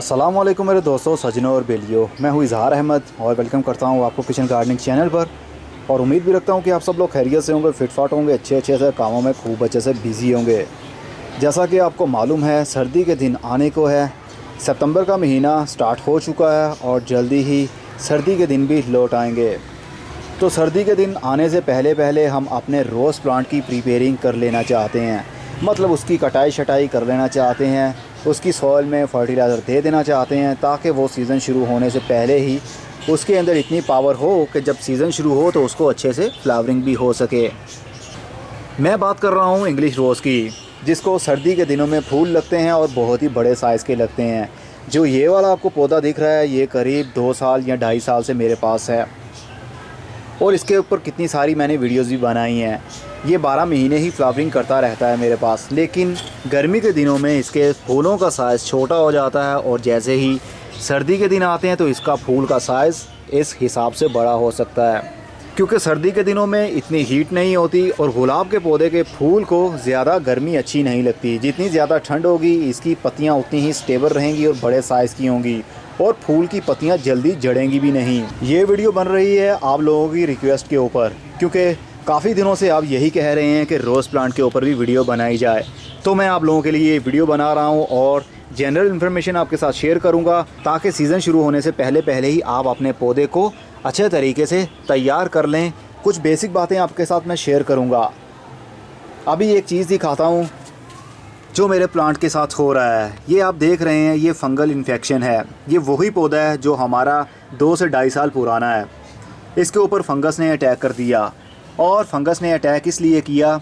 अस्सलाम वालेकुम मेरे दोस्तों, सजनों और बेलियों। मैं हूँ इजहार अहमद और वेलकम करता हूँ आपको किचन गार्डनिंग चैनल पर। और उम्मीद भी रखता हूँ कि आप सब लोग खैरियत से होंगे, फिटफाट होंगे, अच्छे से कामों में खूब अच्छे से बिज़ी होंगे। जैसा कि आपको मालूम है, सर्दी के दिन आने को है। सितंबर का महीना स्टार्ट हो चुका है और जल्दी ही सर्दी के दिन भी लौट आएंगे। तो सर्दी के दिन आने से पहले पहले हम अपने रोज़ प्लांट की प्रिपेयरिंग कर लेना चाहते हैं, मतलब उसकी कटाई शटाई कर लेना चाहते हैं, उसकी सॉइल में फर्टिलाइज़र दे देना चाहते हैं, ताकि वो सीज़न शुरू होने से पहले ही उसके अंदर इतनी पावर हो कि जब सीज़न शुरू हो तो उसको अच्छे से फ्लावरिंग भी हो सके। मैं बात कर रहा हूँ इंग्लिश रोज़ की, जिसको सर्दी के दिनों में फूल लगते हैं और बहुत ही बड़े साइज़ के लगते हैं। जो ये वाला आपको पौधा दिख रहा है, ये करीब 2 साल या 2.5 साल से मेरे पास है और इसके ऊपर कितनी सारी मैंने वीडियोस भी बनाई हैं। ये 12 महीने ही फ्लावरिंग करता रहता है मेरे पास, लेकिन गर्मी के दिनों में इसके फूलों का साइज़ छोटा हो जाता है और जैसे ही सर्दी के दिन आते हैं तो इसका फूल का साइज़ इस हिसाब से बड़ा हो सकता है, क्योंकि सर्दी के दिनों में इतनी हीट नहीं होती और गुलाब के पौधे के फूल को ज़्यादा गर्मी अच्छी नहीं लगती। जितनी ज़्यादा ठंड होगी इसकी पत्तियाँ उतनी ही स्टेबल रहेंगी और बड़े साइज़ की होंगी और फूल की पत्तियाँ जल्दी जड़ेंगी भी नहीं। ये वीडियो बन रही है आप लोगों की रिक्वेस्ट के ऊपर, क्योंकि काफ़ी दिनों से आप यही कह रहे हैं कि रोज़ प्लांट के ऊपर भी वीडियो बनाई जाए। तो मैं आप लोगों के लिए ये वीडियो बना रहा हूँ और जनरल इन्फॉर्मेशन आपके साथ शेयर करूँगा, ताकि सीज़न शुरू होने से पहले पहले ही आप अपने पौधे को अच्छे तरीके से तैयार कर लें। कुछ बेसिक बातें आपके साथ मैं शेयर करूँगा। अभी एक चीज़ दिखाता हूँ जो मेरे प्लांट के साथ हो रहा है। ये आप देख रहे हैं, ये फंगल इन्फेक्शन है। ये वही पौधा है जो हमारा 2 से 2.5 साल पुराना है। इसके ऊपर फंगस ने अटैक कर दिया और फंगस ने अटैक इसलिए किया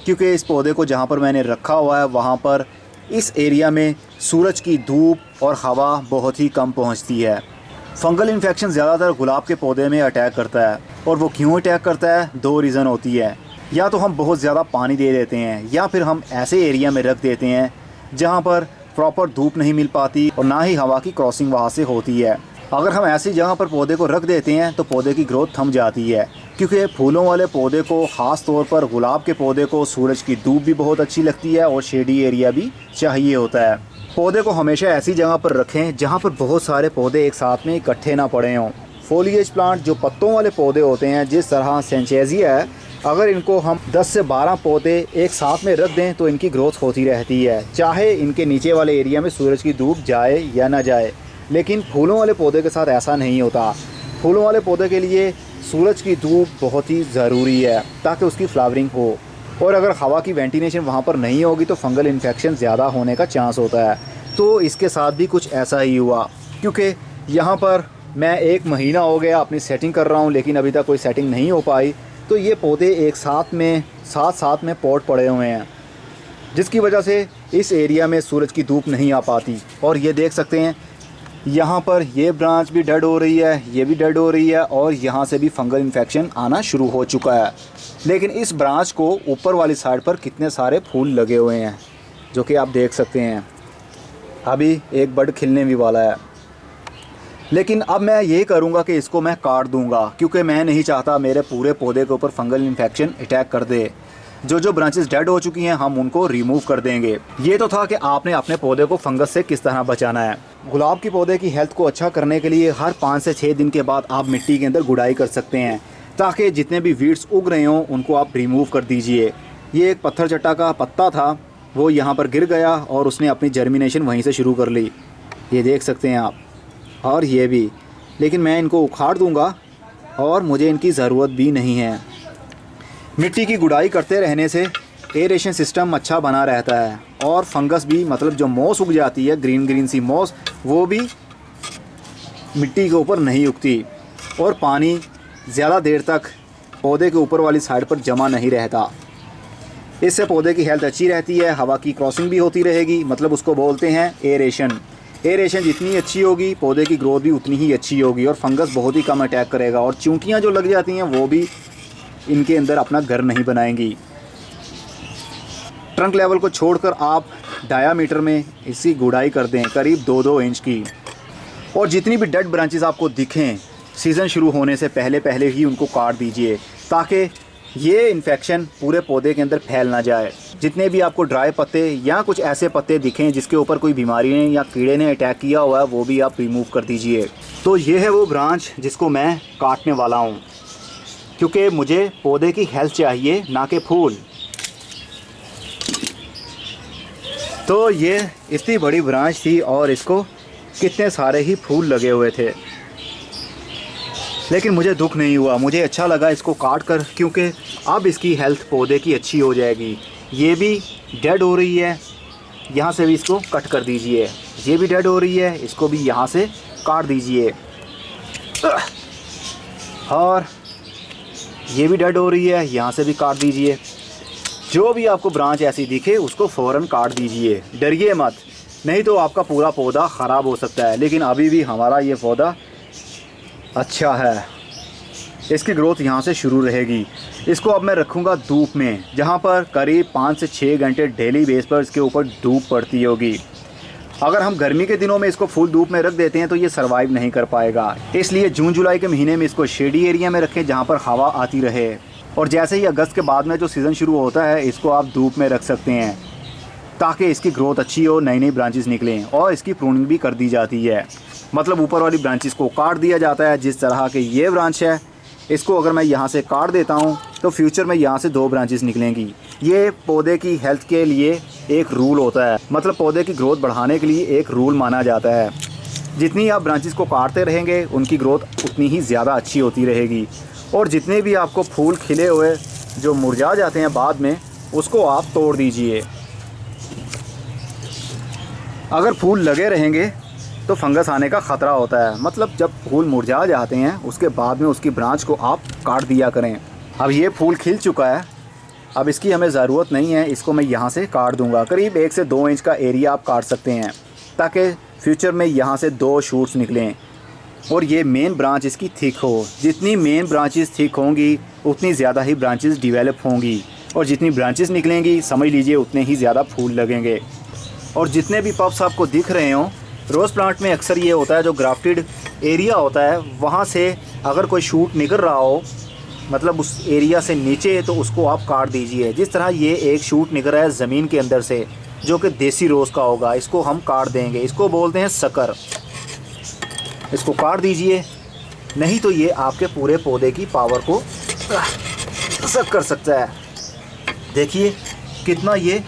क्योंकि इस पौधे को जहाँ पर मैंने रखा हुआ है वहाँ पर इस एरिया में सूरज की धूप और हवा बहुत ही कम पहुँचती है। फंगल इन्फेक्शन ज़्यादातर गुलाब के पौधे में अटैक करता है और वो क्यों अटैक करता है, 2 रीज़न होती है। या तो हम बहुत ज़्यादा पानी दे देते हैं या फिर हम ऐसे एरिया में रख देते हैं जहाँ पर प्रॉपर धूप नहीं मिल पाती और ना ही हवा की क्रॉसिंग वहाँ से होती है। अगर हम ऐसी जगह पर पौधे को रख देते हैं तो पौधे की ग्रोथ थम जाती है, क्योंकि फूलों वाले पौधे को, ख़ास तौर पर गुलाब के पौधे को, सूरज की धूप भी बहुत अच्छी लगती है और शेडी एरिया भी चाहिए होता है। पौधे को हमेशा ऐसी जगह पर रखें जहाँ पर बहुत सारे पौधे एक साथ में इकट्ठे ना पड़े हों। फोलिएज प्लांट जो पत्तों वाले पौधे होते हैं, जिस तरह सेंचेजिया है, अगर इनको हम 10 से 12 पौधे एक साथ में रख दें तो इनकी ग्रोथ होती रहती है, चाहे इनके नीचे वाले एरिया में सूरज की धूप जाए या ना जाए। लेकिन फूलों वाले पौधे के साथ ऐसा नहीं होता। फूलों वाले पौधे के लिए सूरज की धूप बहुत ही ज़रूरी है ताकि उसकी फ्लावरिंग हो, और अगर हवा की वेंटिलेशन वहाँ पर नहीं होगी तो फंगल इन्फेक्शन ज़्यादा होने का चांस होता है। तो इसके साथ भी कुछ ऐसा ही हुआ, क्योंकि यहाँ पर मैं 1 महीना हो गया अपनी सेटिंग कर रहा हूँ, लेकिन अभी तक कोई सेटिंग नहीं हो पाई। तो ये पौधे एक साथ में पॉट पड़े हुए हैं, जिसकी वजह से इस एरिया में सूरज की धूप नहीं आ पाती। और ये देख सकते हैं यहाँ पर ये ब्रांच भी डेड हो रही है, ये भी डेड हो रही है और यहाँ से भी फंगल इन्फेक्शन आना शुरू हो चुका है। लेकिन इस ब्रांच को ऊपर वाली साइड पर कितने सारे फूल लगे हुए हैं, जो कि आप देख सकते हैं। अभी एक बड खिलने भी वाला है, लेकिन अब मैं ये करूँगा कि इसको मैं काट दूँगा, क्योंकि मैं नहीं चाहता मेरे पूरे पौधे के ऊपर फंगल इन्फेक्शन अटैक कर दे। जो ब्रांचेस डेड हो चुकी हैं हम उनको रिमूव कर देंगे। ये तो था कि आपने अपने पौधे को फंगस से किस तरह बचाना है। गुलाब के पौधे की हेल्थ को अच्छा करने के लिए हर 5 से 6 दिन के बाद आप मिट्टी के अंदर गुड़ाई कर सकते हैं, ताकि जितने भी वीड्स उग रहे हों उनको आप रिमूव कर दीजिए। ये एक पत्थर चट्टा का पत्ता था, वो यहाँ पर गिर गया और उसने अपनी जर्मिनेशन वहीं से शुरू कर ली, ये देख सकते हैं आप। और ये भी, लेकिन मैं इनको उखाड़ दूँगा और मुझे इनकी ज़रूरत भी नहीं है। मिट्टी की गुड़ाई करते रहने से एरेशन सिस्टम अच्छा बना रहता है और फंगस भी, मतलब जो मॉस उग जाती है, ग्रीन सी मॉस, वो भी मिट्टी के ऊपर नहीं उगती और पानी ज़्यादा देर तक पौधे के ऊपर वाली साइड पर जमा नहीं रहता। इससे पौधे की हेल्थ अच्छी रहती है, हवा की क्रॉसिंग भी होती रहेगी, मतलब उसको बोलते हैं एरेशन। एरेशन जितनी अच्छी होगी पौधे की ग्रोथ भी उतनी ही अच्छी होगी और फंगस बहुत ही कम अटैक करेगा और चूंटियाँ जो लग जाती हैं वो भी इनके अंदर अपना घर नहीं बनाएंगी। ट्रंक लेवल को छोड़कर आप डायामीटर में इसकी गुड़ाई कर दें करीब 2-2 इंच की, और जितनी भी डेड ब्रांचेस आपको दिखें सीज़न शुरू होने से पहले पहले ही उनको काट दीजिए, ताकि ये इन्फेक्शन पूरे पौधे के अंदर फैल ना जाए। जितने भी आपको ड्राई पत्ते या कुछ ऐसे पत्ते दिखें जिसके ऊपर कोई बीमारी ने या कीड़े ने अटैक किया हुआ है, वो भी आप रिमूव कर दीजिए। तो ये है वो ब्रांच जिसको मैं काटने वाला हूँ, क्योंकि मुझे पौधे की हेल्थ चाहिए, ना कि फूल। तो ये इतनी बड़ी ब्रांच थी और इसको कितने सारे ही फूल लगे हुए थे, लेकिन मुझे दुख नहीं हुआ। मुझे अच्छा लगा इसको काट कर, क्योंकि अब इसकी हेल्थ पौधे की अच्छी हो जाएगी। ये भी डेड हो रही है, यहाँ से भी इसको कट कर दीजिए। ये भी डेड हो रही है, इसको भी यहाँ से काट दीजिए। और ये भी डेड हो रही है, यहाँ से भी काट दीजिए। जो भी आपको ब्रांच ऐसी दिखे उसको फ़ौरन काट दीजिए, डरिए मत, नहीं तो आपका पूरा पौधा ख़राब हो सकता है। लेकिन अभी भी हमारा ये पौधा अच्छा है, इसकी ग्रोथ यहाँ से शुरू रहेगी। इसको अब मैं रखूँगा धूप में, जहाँ पर करीब 5 से 6 घंटे डेली बेस पर इसके ऊपर धूप पड़ती होगी। अगर हम गर्मी के दिनों में इसको फुल धूप में रख देते हैं तो ये सर्वाइव नहीं कर पाएगा। इसलिए जून जुलाई के महीने में इसको शेडी एरिया में रखें, जहाँ पर हवा आती रहे। और जैसे ही अगस्त के बाद में जो सीज़न शुरू होता है, इसको आप धूप में रख सकते हैं, ताकि इसकी ग्रोथ अच्छी हो, नई नई ब्रांचेस निकलें। और इसकी प्रूनिंग भी कर दी जाती है, मतलब ऊपर वाली ब्रांचेस को काट दिया जाता है। जिस तरह के ये ब्रांच है, इसको अगर मैं यहाँ से काट देता हूँ तो फ्यूचर में यहाँ से 2 ब्रांचेस निकलेंगी। ये पौधे की हेल्थ के लिए एक रूल होता है, मतलब पौधे की ग्रोथ बढ़ाने के लिए एक रूल माना जाता है। जितनी आप ब्रांचेस को काटते रहेंगे, उनकी ग्रोथ उतनी ही ज़्यादा अच्छी होती रहेगी। और जितने भी आपको फूल खिले हुए जो मुरझा जाते हैं बाद में, उसको आप तोड़ दीजिए। अगर फूल लगे रहेंगे तो फंगस आने का ख़तरा होता है, मतलब जब फूल मुरझा जाते हैं उसके बाद में उसकी ब्रांच को आप काट दिया करें। अब ये फूल खिल चुका है, अब इसकी हमें ज़रूरत नहीं है, इसको मैं यहाँ से काट दूँगा। करीब 1 से 2 इंच का एरिया आप काट सकते हैं, ताकि फ्यूचर में यहाँ से 2 शूट्स निकलें और ये मेन ब्रांच इसकी थिक हो। जितनी मेन ब्रांचेस थिक होंगी, उतनी ज़्यादा ही ब्रांचेस डेवलप होंगी, और जितनी ब्रांचेस निकलेंगी, समझ लीजिए उतने ही ज़्यादा फूल लगेंगे। और जितने भी पप्स आपको दिख रहे हों, रोज़ प्लांट में अक्सर ये होता है, जो ग्राफ्टेड एरिया होता है, वहाँ से अगर कोई शूट निकल रहा हो, मतलब उस एरिया से नीचे, तो उसको आप काट दीजिए। जिस तरह ये एक शूट निकल रहा है ज़मीन के अंदर से, जो कि देसी रोज़ का होगा, इसको हम काट देंगे। इसको बोलते हैं सकर। इसको काट दीजिए, नहीं तो ये आपके पूरे पौधे की पावर को सक कर सकता है। देखिए कितना ये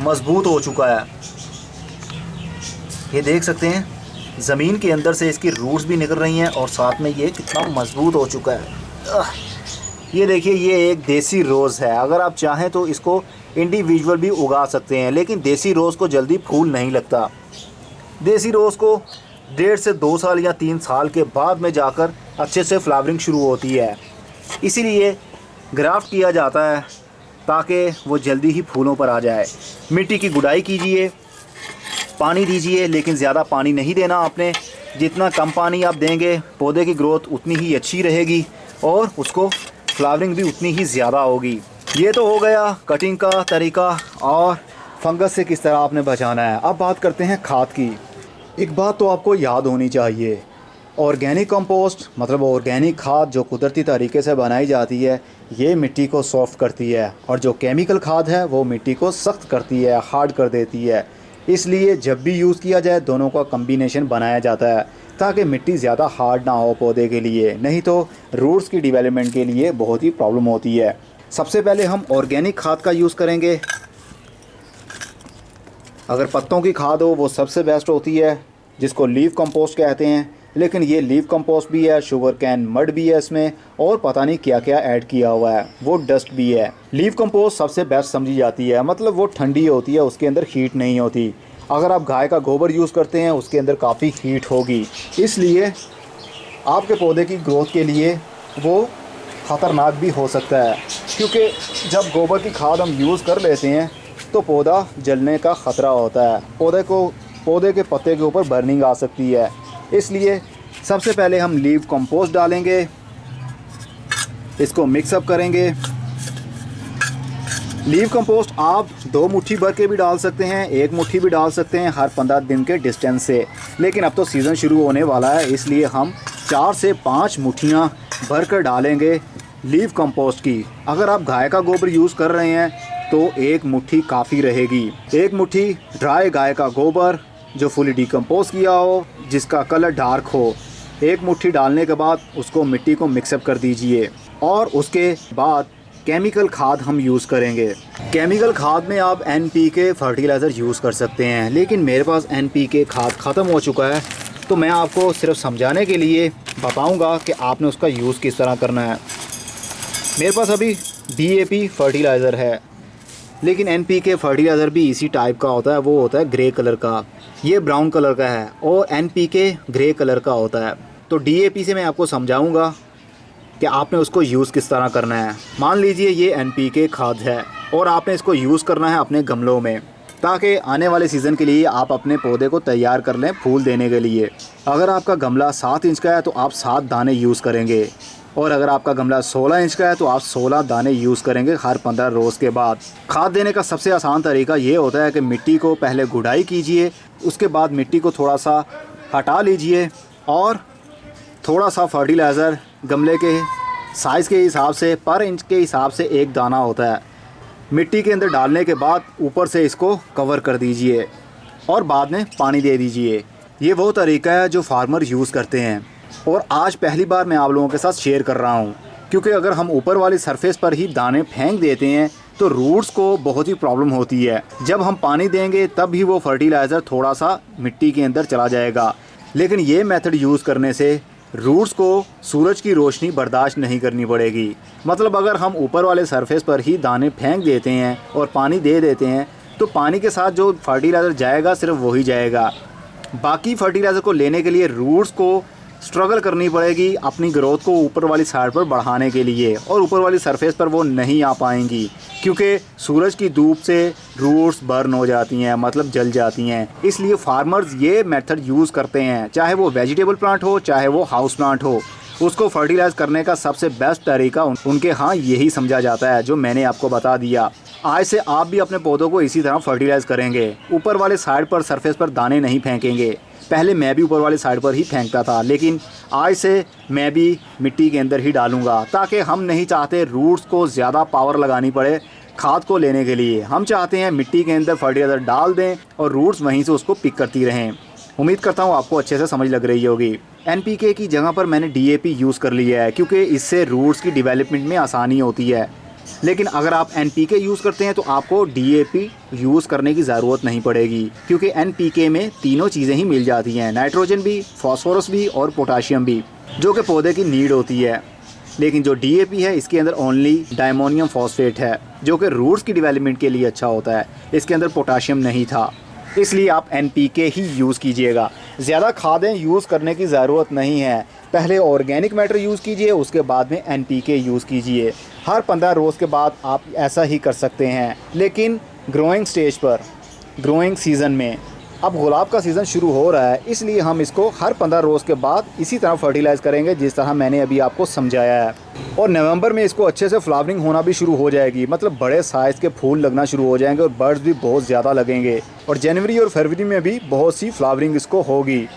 मज़बूत हो चुका है, ये देख सकते हैं, ज़मीन के अंदर से इसकी रूट्स भी निकल रही हैं, और साथ में ये कितना मज़बूत हो चुका है। ये देखिए, ये एक देसी रोज़ है। अगर आप चाहें तो इसको इंडिविजुअल भी उगा सकते हैं, लेकिन देसी रोज़ को जल्दी फूल नहीं लगता। देसी रोज़ को 1.5 से 2 साल या 3 साल के बाद में जाकर अच्छे से फ्लावरिंग शुरू होती है। इसीलिए ग्राफ्ट किया जाता है, ताकि वो जल्दी ही फूलों पर आ जाए। मिट्टी की गुड़ाई कीजिए, पानी दीजिए, लेकिन ज़्यादा पानी नहीं देना आपने। जितना कम पानी आप देंगे, पौधे की ग्रोथ उतनी ही अच्छी रहेगी और उसको फ्लावरिंग भी उतनी ही ज़्यादा होगी। ये तो हो गया कटिंग का तरीका और फंगस से किस तरह आपने बचाना है। अब बात करते हैं खाद की। एक बात तो आपको याद होनी चाहिए, ऑर्गेनिक कंपोस्ट मतलब ऑर्गेनिक खाद जो कुदरती तरीके से बनाई जाती है, ये मिट्टी को सॉफ्ट करती है, और जो केमिकल खाद है वो मिट्टी को सख्त करती है, हार्ड कर देती है। इसलिए जब भी यूज़ किया जाए, दोनों का कम्बिनेशन बनाया जाता है, ताकि मिट्टी ज़्यादा हार्ड ना हो पौधे के लिए, नहीं तो रूट्स की डेवलपमेंट के लिए बहुत ही प्रॉब्लम होती है। सबसे पहले हम ऑर्गेनिक खाद का यूज़ करेंगे। अगर पत्तों की खाद हो वो सबसे बेस्ट होती है, जिसको लीफ कंपोस्ट कहते हैं। लेकिन ये लीफ कंपोस्ट भी है, शुगर कैन मड भी है इसमें, और पता नहीं क्या क्या ऐड किया हुआ है, वो डस्ट भी है। लीफ कंपोस्ट सबसे बेस्ट समझी जाती है, मतलब वो ठंडी होती है, उसके अंदर हीट नहीं होती। अगर आप गाय का गोबर यूज़ करते हैं, उसके अंदर काफ़ी हीट होगी, इसलिए आपके पौधे की ग्रोथ के लिए वो ख़तरनाक भी हो सकता है। क्योंकि जब गोबर की खाद हम यूज़ कर लेते हैं तो पौधा जलने का ख़तरा होता है, पौधे के पत्ते के ऊपर बर्निंग आ सकती है। इसलिए सबसे पहले हम लीफ कंपोस्ट डालेंगे, इसको मिक्सअप करेंगे। लीफ कंपोस्ट आप 2 मुट्ठी भर के भी डाल सकते हैं, 1 मुट्ठी भी डाल सकते हैं, हर 15 दिन के डिस्टेंस से। लेकिन अब तो सीज़न शुरू होने वाला है, इसलिए हम 4 से 5 मुट्ठियाँ भर कर डालेंगे, लीफ कंपोस्ट की। अगर आप गाय का गोबर यूज़ कर रहे हैं तो एक मुट्ठी काफ़ी रहेगी। एक मुट्ठी ड्राई गाय का गोबर जो फुली डिकम्पोज किया हो, जिसका कलर डार्क हो, एक मुट्ठी डालने के बाद उसको मिट्टी को मिक्सअप कर दीजिए और उसके बाद केमिकल खाद हम यूज़ करेंगे। केमिकल खाद में आप NPK फर्टिलाइज़र यूज़ कर सकते हैं, लेकिन मेरे पास NPK खाद ख़त्म हो चुका है, तो मैं आपको सिर्फ समझाने के लिए बताऊंगा कि आपने उसका यूज़ किस तरह करना है। मेरे पास अभी DAP फर्टिलाइज़र है, लेकिन NPK फर्टिलाइज़र भी इसी टाइप का होता है, वो होता है ग्रे कलर का। ये ब्राउन कलर का है और NPK ग्रे कलर का होता है। तो DAP से मैं आपको समझाऊंगा कि आपने उसको यूज़ किस तरह करना है। मान लीजिए ये NPK खाद है और आपने इसको यूज़ करना है अपने गमलों में, ताकि आने वाले सीज़न के लिए आप अपने पौधे को तैयार कर लें फूल देने के लिए। अगर आपका गमला 7 इंच का है तो आप 7 दाने यूज़ करेंगे, और अगर आपका गमला 16 इंच का है तो आप 16 दाने यूज़ करेंगे हर 15 रोज़ के बाद। खाद देने का सबसे आसान तरीका ये होता है कि मिट्टी को पहले गुड़ाई कीजिए, उसके बाद मिट्टी को थोड़ा सा हटा लीजिए और थोड़ा सा फर्टिलाइज़र गमले के साइज़ के हिसाब से पर इंच के हिसाब से एक दाना होता है, मिट्टी के अंदर डालने के बाद ऊपर से इसको कवर कर दीजिए और बाद में पानी दे दीजिए। ये वो तरीका है जो फार्मर यूज़ करते हैं और आज पहली बार मैं आप लोगों के साथ शेयर कर रहा हूँ, क्योंकि अगर हम ऊपर वाली सरफेस पर ही दाने फेंक देते हैं तो रूट्स को बहुत ही प्रॉब्लम होती है। जब हम पानी देंगे तब भी वो फर्टिलाइज़र थोड़ा सा मिट्टी के अंदर चला जाएगा, लेकिन ये मेथड यूज़ करने से रूट्स को सूरज की रोशनी बर्दाश्त नहीं करनी पड़ेगी। मतलब अगर हम ऊपर वाले सरफेस पर ही दाने फेंक देते हैं और पानी दे देते हैं तो पानी के साथ जो फर्टिलाइज़र जाएगा सिर्फ वही जाएगा। बाकी फर्टिलाइज़र को लेने के लिए रूट्स को स्ट्रगल करनी पड़ेगी अपनी ग्रोथ को ऊपर वाली साइड पर बढ़ाने के लिए, और ऊपर वाली सरफेस पर वो नहीं आ पाएंगी क्योंकि सूरज की धूप से रूट्स बर्न हो जाती हैं, मतलब जल जाती हैं। इसलिए फार्मर्स ये मेथड यूज़ करते हैं, चाहे वो वेजिटेबल प्लांट हो चाहे वो हाउस प्लांट हो। उसको फर्टिलाइज़ करने का सबसे बेस्ट तरीका उनके यहाँ यही समझा जाता है जो मैंने आपको बता दिया। आज से आप भी अपने पौधों को इसी तरह फर्टिलाइज़ करेंगे, ऊपर वाले साइड पर सरफेस पर दाने नहीं फेंकेंगे। पहले मैं भी ऊपर वाले साइड पर ही फेंकता था, लेकिन आज से मैं भी मिट्टी के अंदर ही डालूंगा, ताकि हम नहीं चाहते रूट्स को ज़्यादा पावर लगानी पड़े खाद को लेने के लिए। हम चाहते हैं मिट्टी के अंदर फर्टिलाइज़र डाल दें और रूट्स वहीं से उसको पिक करती रहें। उम्मीद करता हूँ आपको अच्छे से समझ लग रही होगी। NPK की जगह पर मैंने DAP यूज़ कर लिया है, क्योंकि इससे रूट्स की डेवलपमेंट में आसानी होती है। लेकिन अगर आप NPK यूज़ करते हैं तो आपको DAP यूज़ करने की ज़रूरत नहीं पड़ेगी, क्योंकि NPK में तीनों चीज़ें ही मिल जाती हैं, नाइट्रोजन भी, फास्फोरस भी और पोटाशियम भी, जो कि पौधे की नीड होती है। लेकिन जो DAP है इसके अंदर ओनली डायमोनियम फॉस्फेट है, जो कि रूट्स की डेवलपमेंट के लिए अच्छा होता है। इसके अंदर पोटाशियम नहीं था, इसलिए आप NPK ही यूज़ कीजिएगा। ज़्यादा खादें यूज़ करने की ज़रूरत नहीं है। पहले ऑर्गेनिक मैटर यूज़ कीजिए, उसके बाद में NPK यूज़ कीजिए। हर 15 रोज़ के बाद आप ऐसा ही कर सकते हैं, लेकिन ग्रोइंग स्टेज पर, ग्रोइंग सीज़न में, अब गुलाब का सीज़न शुरू हो रहा है, इसलिए हम इसको हर 15 रोज़ के बाद इसी तरह फर्टिलाइज़ करेंगे जिस तरह मैंने अभी आपको समझाया है। और नवंबर में इसको अच्छे से फ्लावरिंग होना भी शुरू हो जाएगी, मतलब बड़े साइज़ के फूल लगना शुरू हो जाएंगे और बर्ड्स भी बहुत ज़्यादा लगेंगे, और जनवरी और फरवरी में भी बहुत सी फ्लावरिंग इसको होगी।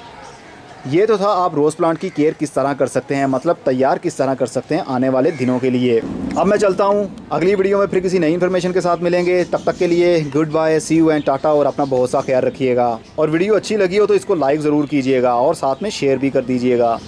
ये तो था आप रोज़ प्लांट की केयर किस तरह कर सकते हैं, मतलब तैयार किस तरह कर सकते हैं आने वाले दिनों के लिए। अब मैं चलता हूँ, अगली वीडियो में फिर किसी नई इन्फॉर्मेशन के साथ मिलेंगे। तब तक के लिए goodbye, see you and tata, और अपना बहुत सा ख्याल रखिएगा। और वीडियो अच्छी लगी हो तो इसको लाइक ज़रूर कीजिएगा और साथ में शेयर भी कर दीजिएगा।